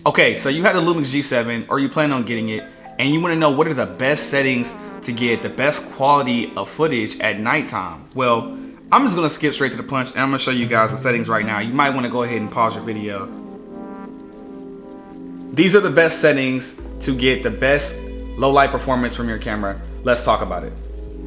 Okay, so you have the Lumix G7 or you plan on getting it and you want to know what are the best settings to get the best quality of footage at nighttime. Well, I'm just gonna skip straight to the punch and I'm gonna show you guys the settings right now. You might want to go ahead and pause your video. These are the best settings to get the best low light performance from your camera. Let's talk about it.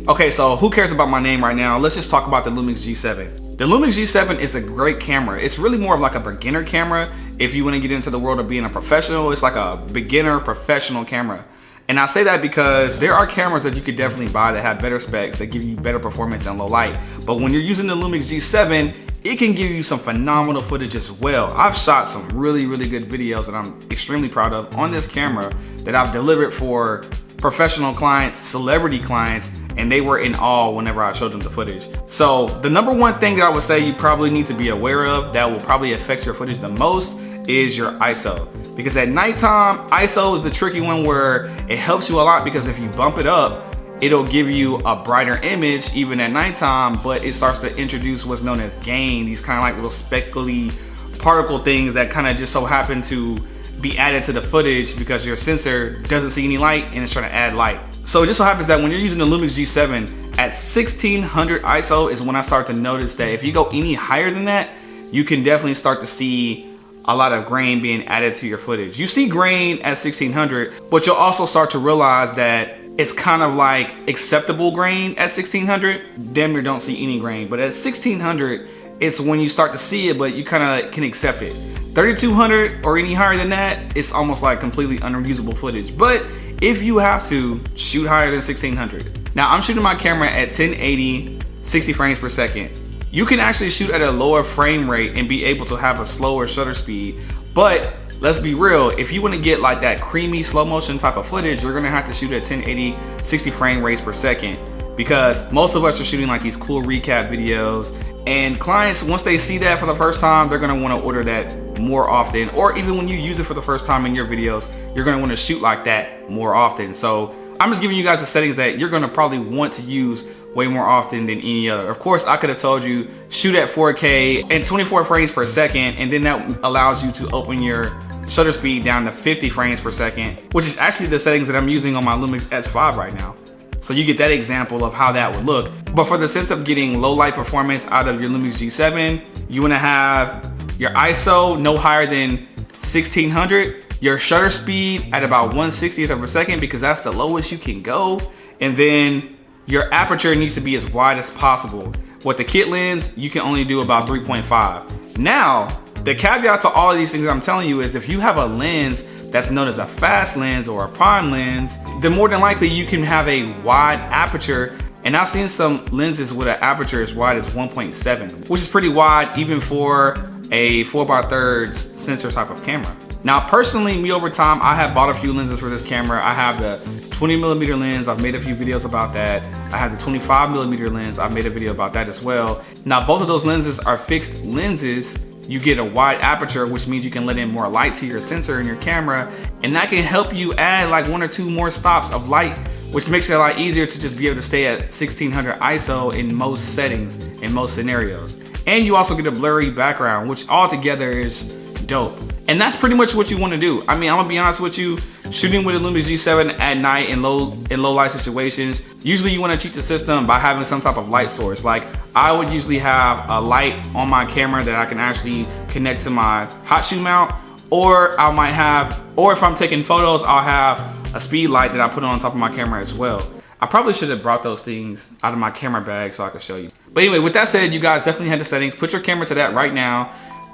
Okay, so who cares about my name right now? Let's just talk about the Lumix G7. The Lumix G7 is a great camera. It's really more of like a beginner camera. If you want to get into the world of being a professional, it's like a beginner professional camera. And I say that because there are cameras that you could definitely buy that have better specs, that give you better performance in low light. But when you're using the Lumix G7, it can give you some phenomenal footage as well. I've shot some really good videos that I'm extremely proud of on this camera that I've delivered for professional clients, celebrity clients, and they were in awe whenever I showed them the footage. So the number one thing that I would say you probably need to be aware of that will probably affect your footage the most is your ISO. Because at nighttime, ISO is the tricky one where it helps you a lot because if you bump it up, it'll give you a brighter image even at nighttime, but it starts to introduce what's known as gain, these kind of like little speckly particle things that kind of just so happen to be added to the footage because your sensor doesn't see any light and it's trying to add light. So it just so happens that when you're using the Lumix G7 at 1600 ISO is when I start to notice that if you go any higher than that, you can definitely start to see a lot of grain being added to your footage. You see grain at 1600, but you'll also start to realize that it's kind of like acceptable grain at 1600. Damn near don't see any grain, but at 1600, it's when you start to see it, but you kind of can accept it. 3200 or any higher than that, it's almost like completely unusable footage. But if you have to, shoot higher than 1600. Now I'm shooting my camera at 1080, 60 frames per second. You can actually shoot at a lower frame rate and be able to have a slower shutter speed. But let's be real, if you want to get like that creamy slow motion type of footage, you're gonna have to shoot at 1080, 60 frame rates per second. Because most of us are shooting like these cool recap videos, and clients, once they see that for the first time, they're gonna wanna order that more often. Or even when you use it for the first time in your videos, you're gonna wanna shoot like that more often. So I'm just giving you guys the settings that you're gonna probably want to use way more often than any other. Of course, I could have told you shoot at 4K and 24 frames per second, and then that allows you to open your shutter speed down to 50 frames per second, which is actually the settings that I'm using on my Lumix S5 right now. So you get that example of how that would look. But for the sense of getting low light performance out of your Lumix G7, you wanna have your ISO no higher than 1600, your shutter speed at about 1/60th of a second because that's the lowest you can go. And then your aperture needs to be as wide as possible. With the kit lens, you can only do about 3.5. Now, the caveat to all of these things I'm telling you is if you have a lens that's known as a fast lens or a prime lens, then more than likely you can have a wide aperture. And I've seen some lenses with an aperture as wide as 1.7, which is pretty wide even for a 4x3 sensor type of camera. Now, personally, me over time, I have bought a few lenses for this camera. I have the 20mm lens, I've made a few videos about that. I have the 25mm lens, I've made a video about that as well. Now, both of those lenses are fixed lenses. You get a wide aperture, which means you can let in more light to your sensor in your camera, and that can help you add like 1 or 2 more stops of light, which makes it a lot easier to just be able to stay at 1600 ISO in most settings, in most scenarios. And you also get a blurry background, which altogether is dope. And that's pretty much what you want to do. I mean, I'm gonna be honest with you, shooting with a Lumix G7 at night in low light situations, usually you want to cheat the system by having some type of light source. Like I would usually have a light on my camera that I can actually connect to my hot shoe mount, or I might have, or if I'm taking photos, I'll have a speed light that I put on top of my camera as well. I probably should have brought those things out of my camera bag so I could show you. But anyway, with that said, you guys definitely have the settings. Put your camera to that right now.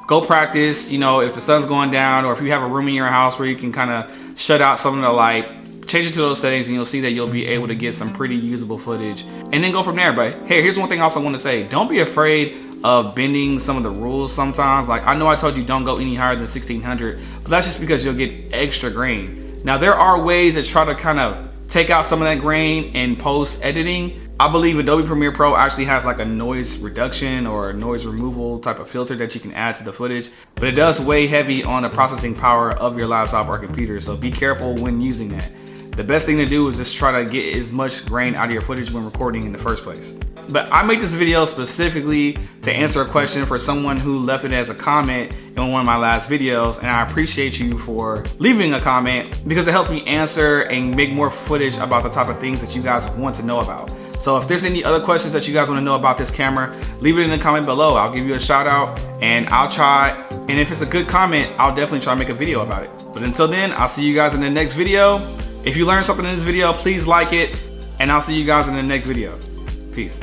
Go practice, you know, if the sun's going down or if you have a room in your house where you can kind of shut out some of the light, change it to those settings and you'll see that you'll be able to get some pretty usable footage and then go from there. But hey, here's one thing I also want to say. Don't be afraid of bending some of the rules sometimes. Like I know I told you don't go any higher than 1600, but that's just because you'll get extra grain. Now there are ways to try to kind of take out some of that grain in post editing. I believe Adobe Premiere Pro actually has like a noise reduction or noise removal type of filter that you can add to the footage, but it does weigh heavy on the processing power of your laptop or computer, so be careful when using that. The best thing to do is just try to get as much grain out of your footage when recording in the first place. but I made this video specifically to answer a question for someone who left it as a comment in one of my last videos, and I appreciate you for leaving a comment because it helps me answer and make more footage about the type of things that you guys want to know about. So if there's any other questions that you guys want to know about this camera, leave it in the comment below. I'll give you a shout out and I'll try, and if it's a good comment, I'll definitely try to make a video about it. But until then, I'll see you guys in the next video. If you learned something in this video, please like it, and I'll see you guys in the next video. Peace.